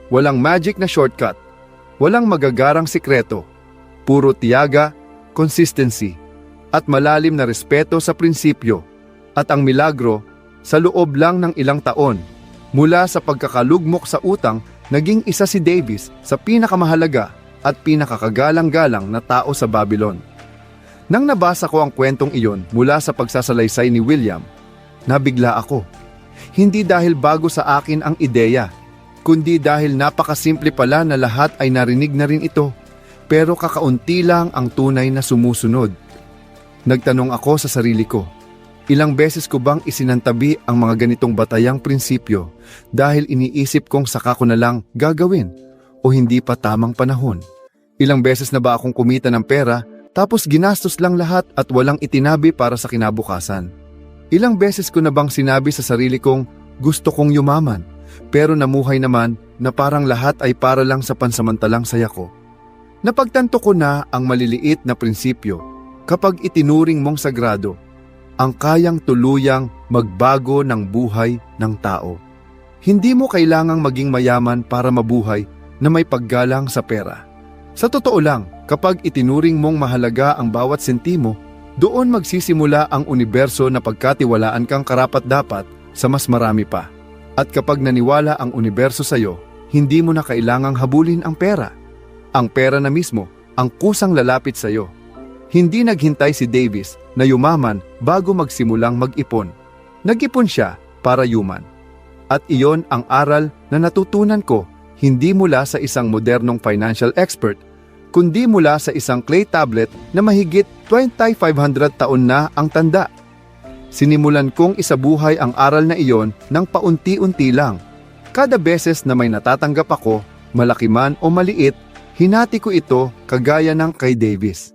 walang magic na shortcut, walang magagarang sikreto, puro tiyaga, consistency, at malalim na respeto sa prinsipyo. At ang milagro, sa loob lang ng ilang taon, mula sa pagkakalugmok sa utang, naging isa si Davis sa pinakamahalaga at pinakakagalang-galang na tao sa Babylon. Nang nabasa ko ang kwentong iyon mula sa pagsasalaysay ni William, nabigla ako. Hindi dahil bago sa akin ang ideya, kundi dahil napakasimple pala na lahat ay narinig na rin ito, pero kakaunti lang ang tunay na sumusunod. Nagtanong ako sa sarili ko, ilang beses ko bang isinantabi ang mga ganitong batayang prinsipyo dahil iniisip kong saka ko na lang gagawin o hindi pa tamang panahon? Ilang beses na ba akong kumita ng pera tapos ginastos lang lahat at walang itinabi para sa kinabukasan? Ilang beses ko na bang sinabi sa sarili kong gusto kong yumaman pero namuhay naman na parang lahat ay para lang sa pansamantalang saya ko? Napagtanto ko na ang maliliit na prinsipyo, kapag itinuring mong sagrado, ang kayang tuluyang magbago ng buhay ng tao. Hindi mo kailangang maging mayaman para mabuhay na may paggalang sa pera. Sa totoo lang, kapag itinuring mong mahalaga ang bawat sentimo, doon magsisimula ang universo na pagkatiwalaan kang karapat-dapat sa mas marami pa. At kapag naniwala ang universo sa'yo, hindi mo na kailangang habulin ang pera. Ang pera na mismo ang kusang lalapit sa'yo. Hindi naghintay si Davis na yumaman bago magsimulang mag-ipon. Nag-ipon siya para yuman. At iyon ang aral na natutunan ko, hindi mula sa isang modernong financial expert, kundi mula sa isang clay tablet na mahigit 2,500 taon na ang tanda. Sinimulan kong isabuhay ang aral na iyon ng paunti-unti lang. Kada beses na may natatanggap ako, malaki man o maliit, hinati ko ito kagaya ng kay Davis.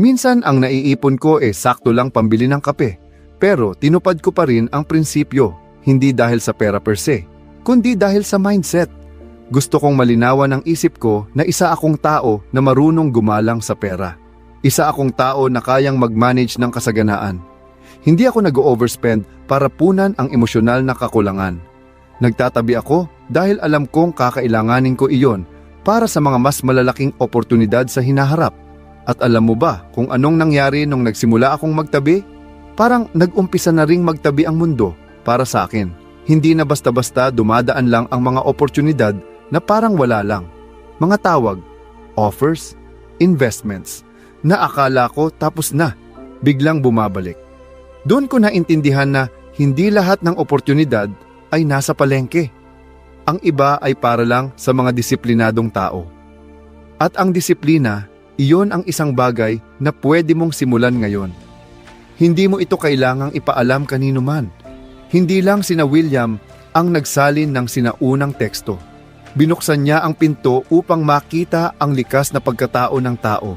Minsan ang naiipon ko sakto lang pambili ng kape, pero tinupad ko pa rin ang prinsipyo, hindi dahil sa pera per se, kundi dahil sa mindset. Gusto kong malinawan ang isip ko na isa akong tao na marunong gumalang sa pera. Isa akong tao na kayang mag-manage ng kasaganaan. Hindi ako nag-overspend para punan ang emosyonal na kakulangan. Nagtatabi ako dahil alam kong kakailanganin ko iyon para sa mga mas malalaking oportunidad sa hinaharap. At alam mo ba kung anong nangyari nung nagsimula akong magtabi? Parang nag-umpisa na ring magtabi ang mundo para sa akin. Hindi na basta-basta dumadaan lang ang mga oportunidad na parang wala lang. Mga tawag, offers, investments, na akala ko tapos na, biglang bumabalik. Doon ko naintindihan na hindi lahat ng oportunidad ay nasa palengke. Ang iba ay para lang sa mga disiplinadong tao. At ang disiplina, iyon ang isang bagay na pwede mong simulan ngayon. Hindi mo ito kailangang ipaalam kanino man. Hindi lang sina William ang nagsalin ng sinaunang teksto. Binuksan niya ang pinto upang makita ang likas na pagkatao ng tao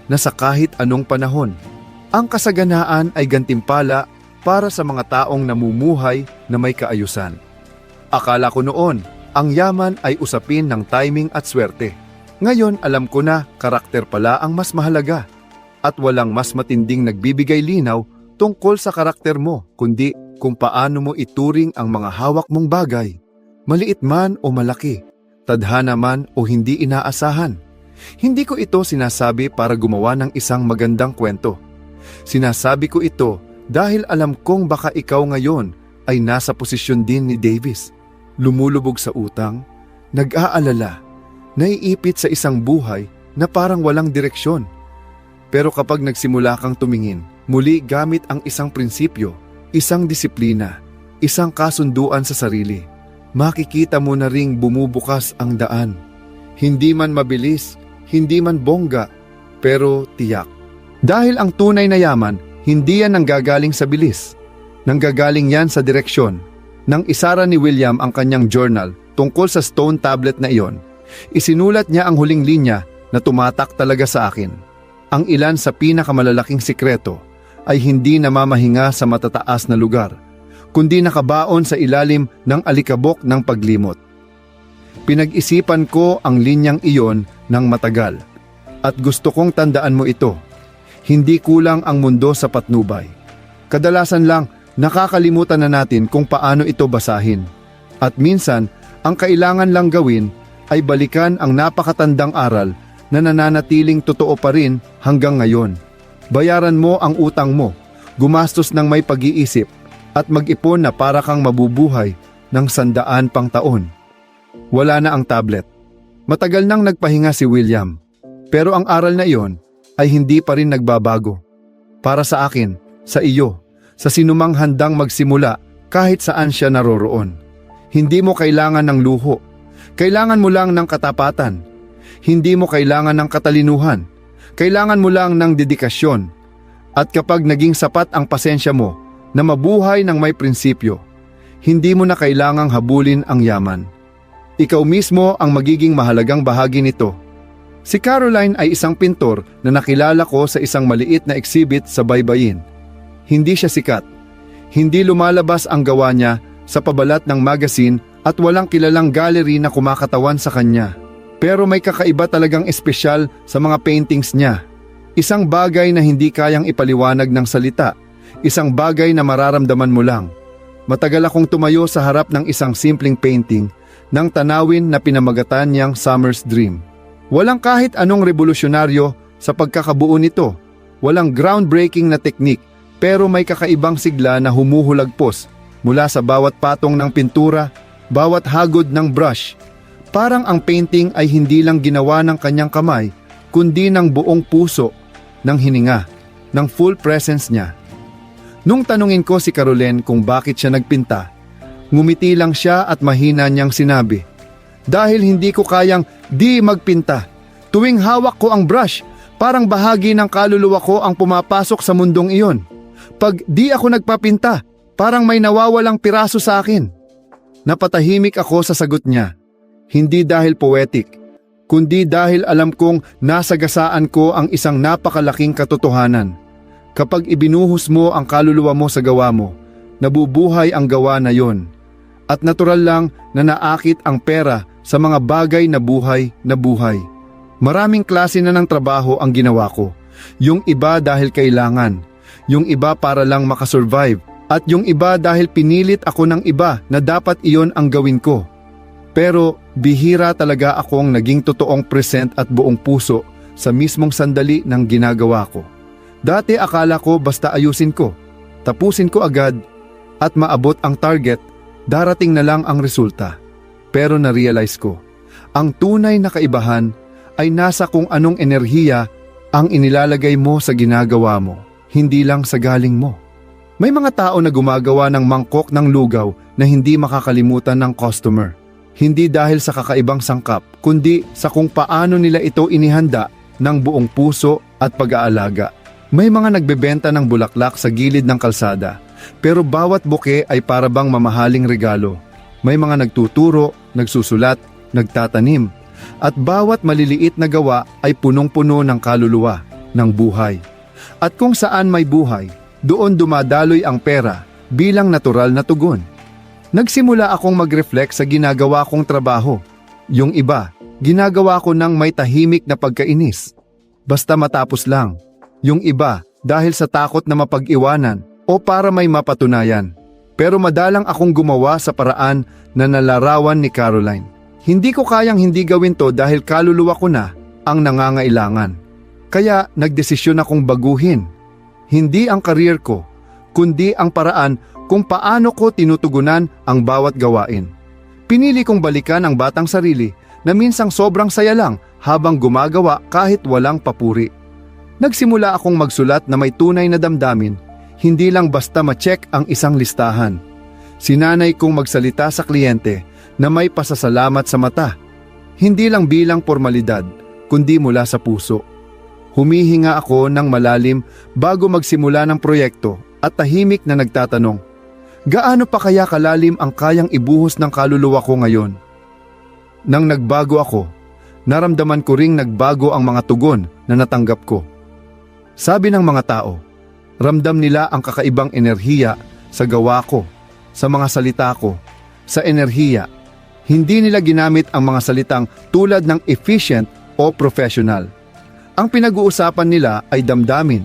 na sa kahit anong panahon. Ang kasaganaan ay gantimpala para sa mga taong namumuhay na may kaayusan. Akala ko noon, ang yaman ay usapin ng timing at swerte. Ngayon alam ko na karakter pala ang mas mahalaga at walang mas matinding nagbibigay linaw tungkol sa karakter mo kundi kung paano mo ituring ang mga hawak mong bagay, maliit man o malaki, tadhana man o hindi inaasahan. Hindi ko ito sinasabi para gumawa ng isang magandang kwento. Sinasabi ko ito dahil alam kong baka ikaw ngayon ay nasa posisyon din ni Davis. Lumulubog sa utang, nag-aalala, naiipit sa isang buhay na parang walang direksyon. Pero kapag nagsimula kang tumingin, muli gamit ang isang prinsipyo, isang disiplina, isang kasunduan sa sarili, makikita mo na ring bumubukas ang daan. Hindi man mabilis, hindi man bongga, pero tiyak. Dahil ang tunay na yaman, hindi yan nanggagaling sa bilis. Nanggagaling yan sa direksyon. Nang isara ni William ang kanyang journal tungkol sa stone tablet na iyon, isinulat niya ang huling linya na tumatak talaga sa akin. Ang ilan sa pinakamalalaking sikreto ay hindi namamahinga sa matataas na lugar, kundi nakabaon sa ilalim ng alikabok ng paglimot. Pinag-isipan ko ang linyang iyon ng matagal at gusto kong tandaan mo ito. Hindi kulang ang mundo sa patnubay. Kadalasan lang nakakalimutan na natin kung paano ito basahin. At minsan, ang kailangan lang gawin ay balikan ang napakatandang aral na nananatiling totoo pa rin hanggang ngayon. Bayaran mo ang utang mo, gumastos ng may pag-iisip, at mag-ipon na para kang mabubuhay ng 100 pang taon. Wala na ang tablet. Matagal nang nagpahinga si William, pero ang aral na iyon ay hindi pa rin nagbabago. Para sa akin, sa iyo, sa sinumang handang magsimula kahit saan siya naroroon. Hindi mo kailangan ng luho. Kailangan mo lang ng katapatan. Hindi mo kailangan ng katalinuhan. Kailangan mo lang ng dedikasyon. At kapag naging sapat ang pasensya mo na mabuhay ng may prinsipyo, hindi mo na kailangang habulin ang yaman. Ikaw mismo ang magiging mahalagang bahagi nito. Si Caroline ay isang pintor na nakilala ko sa isang maliit na exhibit sa baybayin. Hindi siya sikat. Hindi lumalabas ang gawa niya sa pabalat ng magazine at walang kilalang gallery na kumakatawan sa kanya. Pero may kakaiba talagang espesyal sa mga paintings niya. Isang bagay na hindi kayang ipaliwanag ng salita. Isang bagay na mararamdaman mo lang. Matagal akong tumayo sa harap ng isang simpleng painting ng tanawin na pinamagatan niyang Summer's Dream. Walang kahit anong revolusyonaryo sa pagkakabuo nito. Walang groundbreaking na teknik. Pero may kakaibang sigla na humuhulagpos mula sa bawat patong ng pintura bawat hagod ng brush. Parang ang painting ay hindi lang ginawa ng kanyang kamay, kundi ng buong puso, ng hininga, ng full presence niya. Nung tanungin ko si Caroline kung bakit siya nagpinta, ngumiti lang siya at mahina niyang sinabi, "Dahil hindi ko kayang di magpinta. Tuwing hawak ko ang brush, parang bahagi ng kaluluwa ko ang pumapasok sa mundong iyon. Pag di ako nagpapinta, parang may nawawalang piraso sa akin." Napatahimik ako sa sagot niya. Hindi dahil poetic, kundi dahil alam kong nasagasaan ko ang isang napakalaking katotohanan. Kapag ibinuhos mo ang kaluluwa mo sa gawa mo, nabubuhay ang gawa na yon. At natural lang na naakit ang pera sa mga bagay na buhay na buhay. Maraming klase na ng trabaho ang ginawa ko. Yung iba dahil kailangan, yung iba para lang makasurvive, at yung iba dahil pinilit ako ng iba na dapat iyon ang gawin ko. Pero bihira talaga akong naging totoong present at buong puso sa mismong sandali ng ginagawa ko. Dati akala ko basta ayusin ko, tapusin ko agad, at maabot ang target, darating na lang ang resulta. Pero na-realize ko, ang tunay na kaibahan ay nasa kung anong enerhiya ang inilalagay mo sa ginagawa mo, hindi lang sa galing mo. May mga tao na gumagawa ng mangkok ng lugaw na hindi makakalimutan ng customer. Hindi dahil sa kakaibang sangkap, kundi sa kung paano nila ito inihanda ng buong puso at pag-aalaga. May mga nagbebenta ng bulaklak sa gilid ng kalsada, pero bawat buke ay parabang mamahaling regalo. May mga nagtuturo, nagsusulat, nagtatanim, at bawat maliliit na gawa ay punong-puno ng kaluluwa, ng buhay. At kung saan may buhay, doon dumadaloy ang pera bilang natural na tugon. Nagsimula akong mag-reflect sa ginagawa kong trabaho. Yung iba, ginagawa ko ng may tahimik na pagkainis. Basta matapos lang. Yung iba, dahil sa takot na mapag-iwanan o para may mapatunayan. Pero madalang akong gumawa sa paraan na nalarawan ni Caroline. Hindi ko kayang hindi gawin to dahil kaluluwa ko na ang nangangailangan. Kaya nagdesisyon akong baguhin. Hindi ang career ko, kundi ang paraan kung paano ko tinutugunan ang bawat gawain. Pinili kong balikan ang batang sarili na minsang sobrang saya lang habang gumagawa kahit walang papuri. Nagsimula akong magsulat na may tunay na damdamin, hindi lang basta ma-check ang isang listahan. Sinanay kong magsalita sa kliyente na may pasasalamat sa mata, hindi lang bilang formalidad, kundi mula sa puso. Humihinga ako ng malalim bago magsimula ng proyekto at tahimik na nagtatanong, gaano pa kaya kalalim ang kayang ibuhos ng kaluluwa ko ngayon? Nang nagbago ako, naramdaman ko ring nagbago ang mga tugon na natanggap ko. Sabi ng mga tao, ramdam nila ang kakaibang enerhiya sa gawa ko, sa mga salita ko, sa enerhiya. Hindi nila ginamit ang mga salitang tulad ng efficient o professional. Ang pinag-uusapan nila ay damdamin,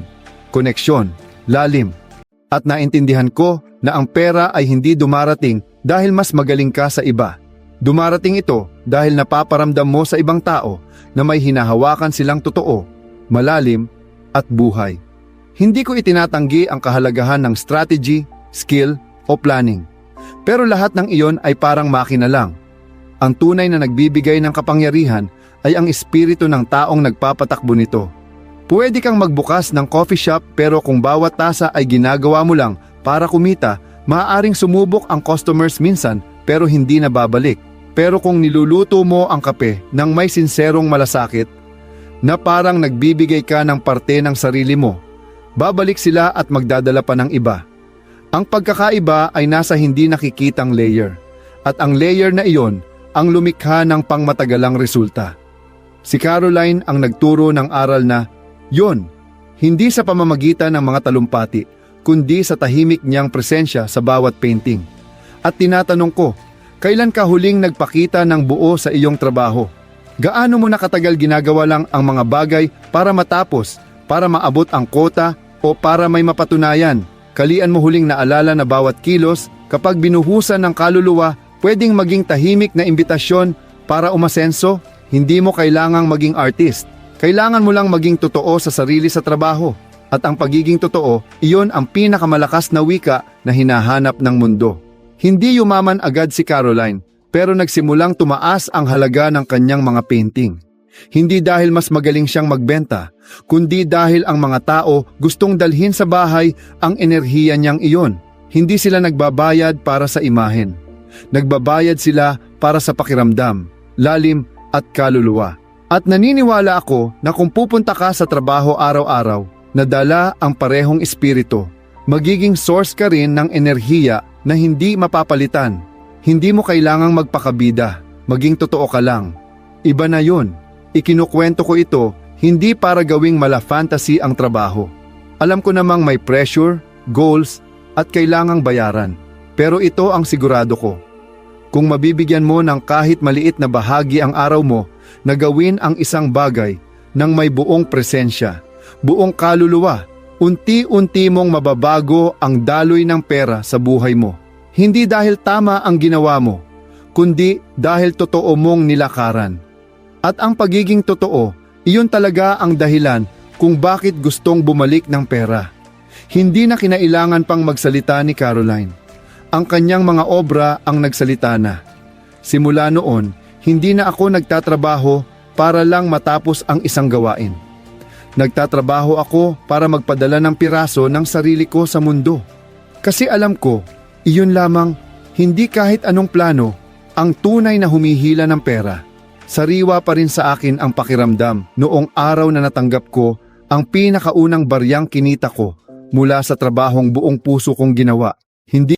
koneksyon, lalim. At naintindihan ko na ang pera ay hindi dumarating dahil mas magaling ka sa iba. Dumarating ito dahil napaparamdam mo sa ibang tao na may hinahawakan silang totoo, malalim at buhay. Hindi ko itinatanggi ang kahalagahan ng strategy, skill o planning. Pero lahat ng iyon ay parang makina lang. Ang tunay na nagbibigay ng kapangyarihan ay ang espiritu ng taong nagpapatakbo nito. Pwede kang magbukas ng coffee shop pero kung bawat tasa ay ginagawa mo lang para kumita, maaaring sumubok ang customers minsan pero hindi na babalik. Pero kung niluluto mo ang kape ng may sinserong malasakit, na parang nagbibigay ka ng parte ng sarili mo, babalik sila at magdadala pa ng iba. Ang pagkakaiba ay nasa hindi nakikitang layer. At ang layer na iyon ang lumikha ng pangmatagalang resulta. Si Caroline ang nagturo ng aral na, yon, hindi sa pamamagitan ng mga talumpati, kundi sa tahimik niyang presensya sa bawat painting. At tinatanong ko, kailan ka huling nagpakita ng buo sa iyong trabaho? Gaano mo nakatagal ginagawa lang ang mga bagay para matapos, para maabot ang kota o para may mapatunayan? Kalian mo huling naalala na bawat kilos, kapag binuhusan ng kaluluwa, pwedeng maging tahimik na imbitasyon para umasenso? Hindi mo kailangang maging artist. Kailangan mo lang maging totoo sa sarili sa trabaho. At ang pagiging totoo, iyon ang pinakamalakas na wika na hinahanap ng mundo. Hindi yumaman agad si Caroline, pero nagsimulang tumaas ang halaga ng kanyang mga painting. Hindi dahil mas magaling siyang magbenta, kundi dahil ang mga tao gustong dalhin sa bahay ang enerhiya niyang iyon. Hindi sila nagbabayad para sa imahen. Nagbabayad sila para sa pakiramdam, lalim at kaluluwa. At naniniwala ako na kung pupunta ka sa trabaho araw-araw, na dala ang parehong espiritu, magiging source ka rin ng enerhiya na hindi mapapalitan. Hindi mo kailangang magpakabida, maging totoo ka lang. Iba na yun. Ikinukwento ko ito, hindi para gawing mala-fantasy ang trabaho. Alam ko namang may pressure, goals, at kailangang bayaran. Pero ito ang sigurado ko. Kung mabibigyan mo ng kahit maliit na bahagi ang araw mo na gawin ang isang bagay ng may buong presensya, buong kaluluwa, unti-unti mong mababago ang daloy ng pera sa buhay mo. Hindi dahil tama ang ginawa mo, kundi dahil totoo mong nilakaran. At ang pagiging totoo, iyon talaga ang dahilan kung bakit gustong bumalik ng pera. Hindi na kinailangan pang magsalita ni Caroline. Ang kanyang mga obra ang nagsalita na. Simula noon, hindi na ako nagtatrabaho para lang matapos ang isang gawain. Nagtatrabaho ako para magpadala ng piraso ng sarili ko sa mundo. Kasi alam ko, iyon lamang, hindi kahit anong plano, ang tunay na humihila ng pera. Sariwa pa rin sa akin ang pakiramdam noong araw na natanggap ko ang pinakaunang baryang kinita ko mula sa trabahong buong puso kong ginawa. Hindi